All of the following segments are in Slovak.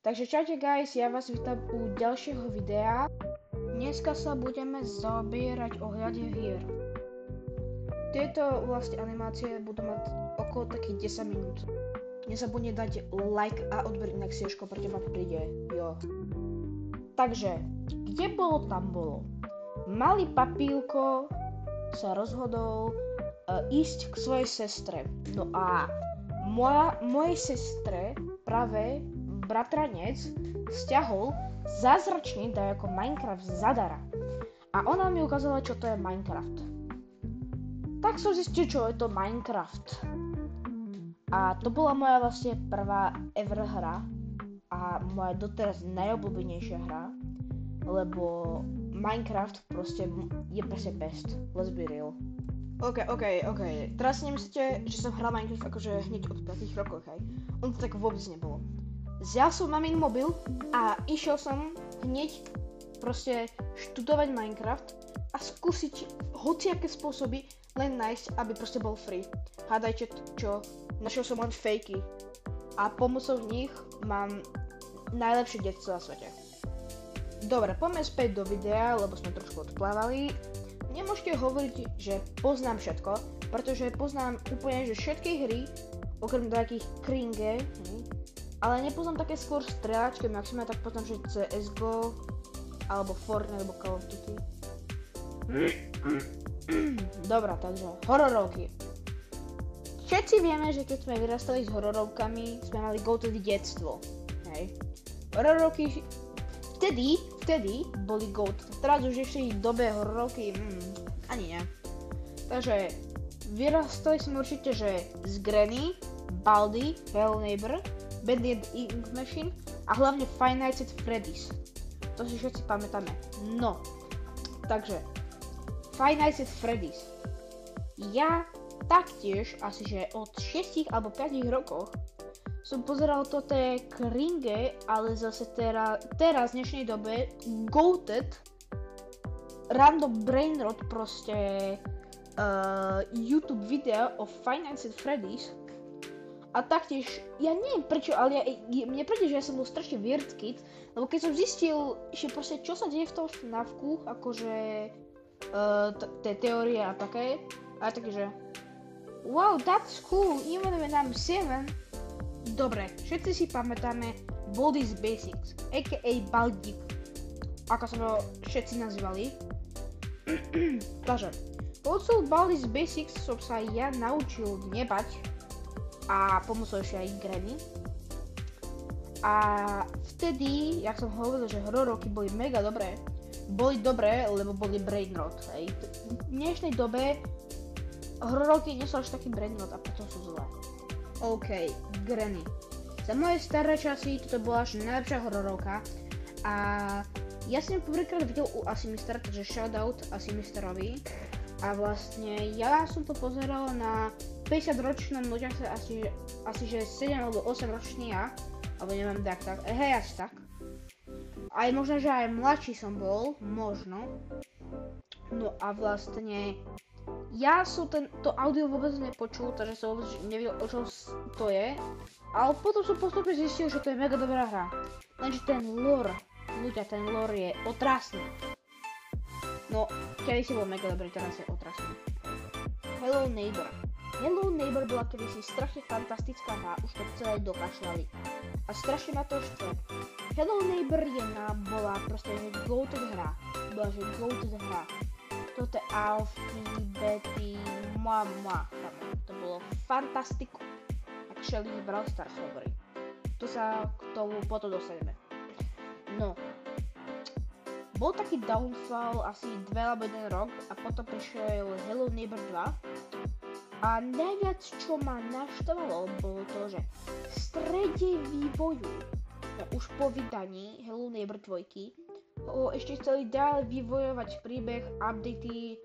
Takže čaute guys, ja vás vítam u ďalšieho videa. Dneska sa budeme zaobierať ohľade hier. Tieto vlastne animácie budú mať okolo takých 10 minút. Nezabudni dať like a odber, inak Siežko pre teba príde, jo. Takže, kde bolo, tam bolo. Malý papílko sa rozhodol ísť k svojej sestre. No a mojej sestre práve bratranec stiahol zázračný ako Minecraft zadara. A ona mi ukázala, čo to je Minecraft. Tak som zistil, čo je to Minecraft. A to bola moja vlastne prvá ever hra. A moja doteraz najobľúbenejšia hra. Lebo Minecraft proste je presne best. Let's be real. OK. Teraz si nemyslíte, že som hral Minecraft akože hneď od 5 rokov, hej? On to tak vôbec nebolo. Vzal som mamin mobil a išiel som hneď proste študovať Minecraft a skúsiť hociaké spôsoby len nájsť, aby proste bol free. Hádajte čo, našiel som len fakey a pomocou nich mám najlepšie detstvo na svete. Dobre, poďme späť do videa, lebo sme trošku odplávali. Nemôžete hovoriť, že poznám všetko, pretože poznám úplne že všetky hry, okrem takých kringe, ale nepoznám také skôr strieľačky, maximálne tak poznám, že CSGO, alebo Fortnite, alebo Call of Duty. Dobrá, takže hororovky. Všetci vieme, že keď sme vyrastali s hororovkami, sme mali go-to detstvo. Hej. Hororovky vtedy boli go-to. Teraz už ešte v dobe hororovky, ani ne. Takže vyrastali sme určite, že z Granny, Baldi, Hello Neighbor, Bendy and Ink Machine a hlavne Five Nights at Freddy's. To si všetci pamätáme. No, takže Five Nights at Freddy's. Ja taktiež asi že od 6 alebo 5 rokoch som pozeral toto kringe, ale zase teraz v dnešnej dobe goated random brainrot proste YouTube video o Five Nights at Freddy's. A taktiež, ja neviem prečo, ale mne príde, že ja som bol strašne weird kid, lebo keď som zistil, že proste čo sa deje v tom FNAFku, akože tie teórie a také, a také, že wow, that's cool, even when I'm 7. Dobre, všetci si pamätáme Baldi's Basics, a.k.a. Baldik, ako sa ho všetci nazývali. Takže, pomocou Baldi's Basics som sa ja naučil nebať, a pomocou ešte aj Granny. A vtedy, jak som hovoril, že hororovky boli mega dobré, lebo boli brainrot, hej. V dnešnej dobe hororovky nie sú až taký brainrot a potom sú zlé. OK, Granny. Za moje staré časy toto bola až najlepšia hororovka a ja som ju prvýkrát videl u Asimistera, takže shoutout Asimisterovi. A vlastne ja som to pozeral na 50-ročnom ľuďach, asi že 7 alebo 8 ročný ja, alebo neviem tak, hej, asi tak. Aj možno, že aj mladší som bol, možno. No a vlastne, ja som to audio vôbec nepočul, takže som vôbec nevedel, o čom to je. Ale potom som postupne zistil, že to je mega dobrá hra. Lenže ten lore je otrasný. No, kedy si bol mega dobrý, teraz je otrasný. Hello Neighbor. Hello Neighbor bola kedysi strašne fantastická hra, už to celé dokašľali. A strašne ma to štve. Hello Neighbor bola proste goated hra. Bola že goated hra. Toto je Alfie, Betty, mama. To bolo fantastico. Ak Shelly z Brawl Stars hovorí. To sa k tomu potom dostaneme. No. Bol taký downfall asi 2 alebo 1 rok a potom prišiel Hello Neighbor 2. A najviac, čo ma naštvalo, bolo to, že v strede vývoju, už po vydaní Hello Neighbor 2, ešte chceli ďalej vyvojovať príbeh, updaty.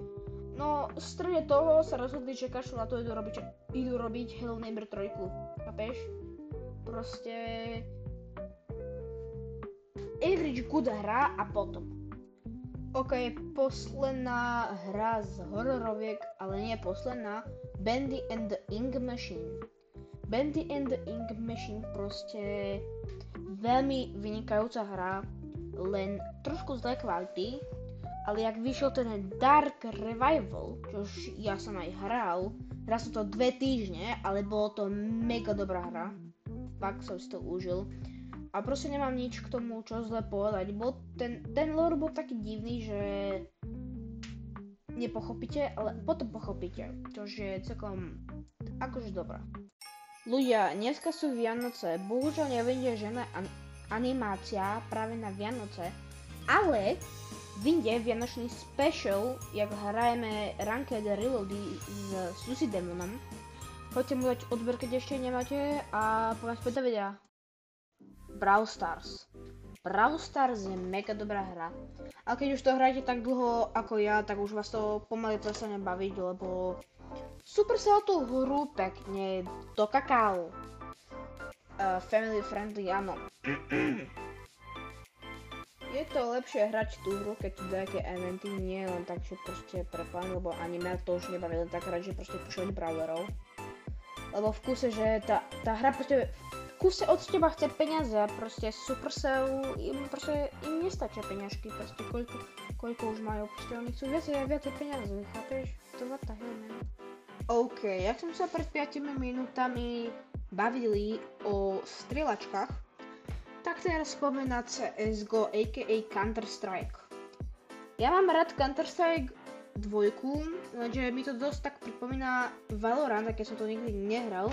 No, v strede toho sa rozhodli, že kašľú na to idú robiť Hello Neighbor 3. Chápeš? Proste average good hra a potom. OK, posledná hra z hororoviek, ale nie posledná, Bendy and the Ink Machine. Bendy and the Ink Machine proste veľmi vynikajúca hra, len trošku zlé kvality, ale jak vyšiel ten Dark Revival, čož ja som aj hral som to 2 týždne, ale bolo to mega dobrá hra, fakt som si to užil. A proste nemám nič k tomu, čo zle povedať, ten lore bol taký divný, že nepochopíte, ale potom pochopíte, čo je celkom akože dobrá. Ľudia, dneska sú Vianoce, bohužiaľ nevyjde žiadna animácia práve na Vianoce, ale vyjde vianočný special, jak hrajeme Ranked Reloady s Susi Demonom. Choďte mu dať odber, keď ešte nemáte a poďme späť do videa. Brawl Stars. Brawl Stars je mega dobrá hra. A keď už to hráte tak dlho ako ja, tak už vás to pomaly prestane baviť, lebo Supercell tú hru pekne dokakal. Family friendly, áno. Je to lepšie hrať tú hru, keď tu nejaké eventy, nie len tak, že proste preplan, lebo ani mňa to už nebaví len tak hrať, že proste pušovať brawlerov. Lebo v kuse, že tá hra proste kuse od teba chce peniaze a proste Supercell im nestačia peňažky, proste koľko už majú, proste oni chcú viacej peniaze, chápeš? To what the hell, man. OK, jak som sa pred 5 minútami bavili o strieľačkách, tak teraz poďme na CSGO aka Counter-Strike. Ja mám rád Counter-Strike 2, lenže mi to dosť tak pripomína Valorant, keď som to nikdy nehral.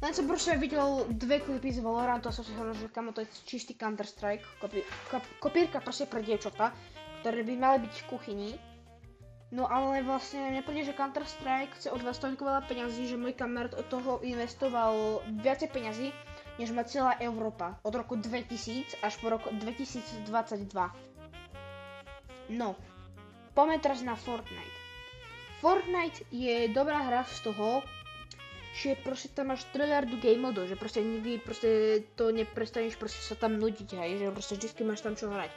Len som proste videl 2 klipy z Valorantu a som si hovoril, že kamo to je čistý Counter-Strike, kopírka proste pre dievčatá, ktoré by mali byť v kuchyni. No ale vlastne mne príde, že Counter-Strike chce od vás toľko veľa peňazí, že môj kamarát od toho investoval viacej peňazí, než má celá Európa od roku 2000 až po rok 2022. No, poďme teraz na Fortnite. Fortnite je dobrá hra z toho, že proste tam máš triliardu game modov, že proste nikdy to neprestaneš proste sa tam nudiť, hej, že proste vždycky máš tam čo hrať.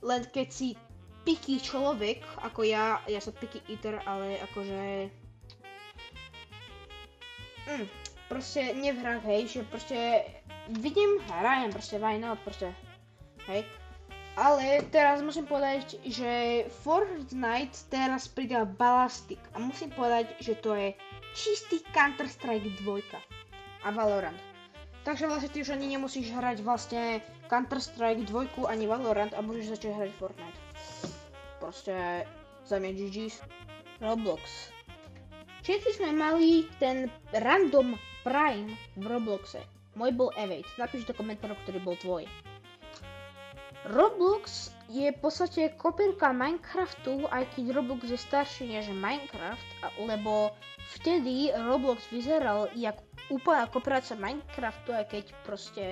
Len keď si picky človek, ako ja som picky eater, ale akože proste ne v hrách, hej, že proste vidím, hrajem, proste why not, proste, hej. Ale teraz musím povedať, že Fortnite teraz pridal Ballistic a musím povedať, že to je čistý Counter-Strike 2 a Valorant. Takže vlastne ty už ani nemusíš hrať vlastne Counter-Strike 2 ani Valorant a môžeš začať hrať Fortnite. Proste za mňa GG's. Roblox. Všetci sme mali ten random Prime v Robloxe. Môj bol Evade. Napíš do komentárov, ktorý bol tvoj. Roblox je v podstate kopírka Minecraftu, aj keď Roblox je starší než Minecraft, lebo vtedy Roblox vyzeral jak úplná kopírácia Minecraftu, aj keď proste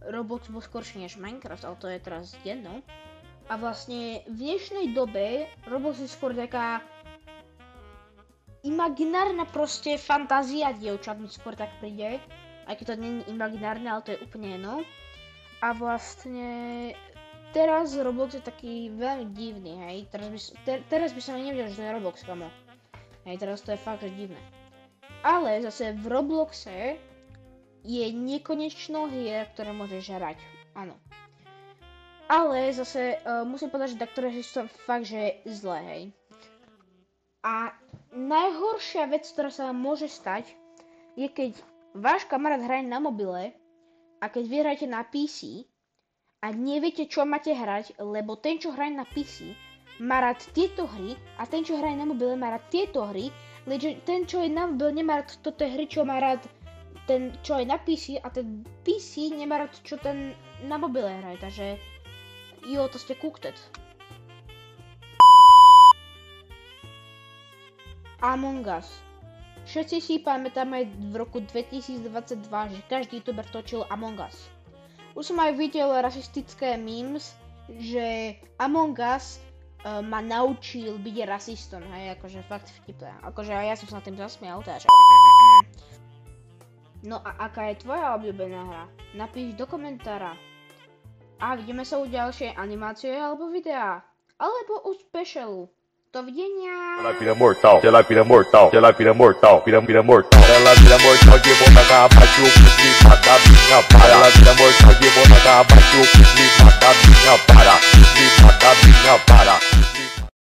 Roblox bol skorší než Minecraft, ale to je teraz jedno. A vlastne v dnešnej dobe Roblox je skôr taká imaginárna proste fantázia dievčat, mi skôr tak príde, aj keď to nie je imaginárne, ale to je úplne jedno. A vlastne teraz Roblox je taký veľmi divný, hej, teraz by som ani nevedel, že to je Roblox, kamo. Hej, teraz to je fakt, že divné. Ale zase v Robloxe je nekonečno hier, ktoré môžeš hrať, áno. Ale zase musím povedať, že niektoré hry sú fakt, že zlé, hej. A najhoršia vec, ktorá sa vám môže stať, je keď váš kamarát hraje na mobile a keď vy hrajete na PC a neviete, čo máte hrať, lebo ten, čo hraje na PC, má rád tieto hry a ten, čo hraje na mobile, má rád tieto hry, lenže ten, čo je na mobile, nemá rád toto hry, čo má rád ten, čo je na PC a ten PC nemá rád, čo ten na mobile hraje, takže jo, to ste cooked. Among Us. Všetci si pamätáme v roku 2022, že každý youtuber točil Among Us. Už som aj videl rasistické memes, že Among Us ma naučil byť rasistom, hej, akože fakt vtipné. Akože ja som sa na tým zasmial, takže. No a aká je tvoja obľúbená hra? Napíš do komentára. A vidíme sa u ďalšej animácie alebo videa. Alebo u specialu. Dovidenia. Ela vira mortal, ela vira mortal, ela vira mortal, vira mortal. Ela vira mortal de boneca, bate o clima da minha pá. Ela vira mortal de boneca, bate o clima da minha pá.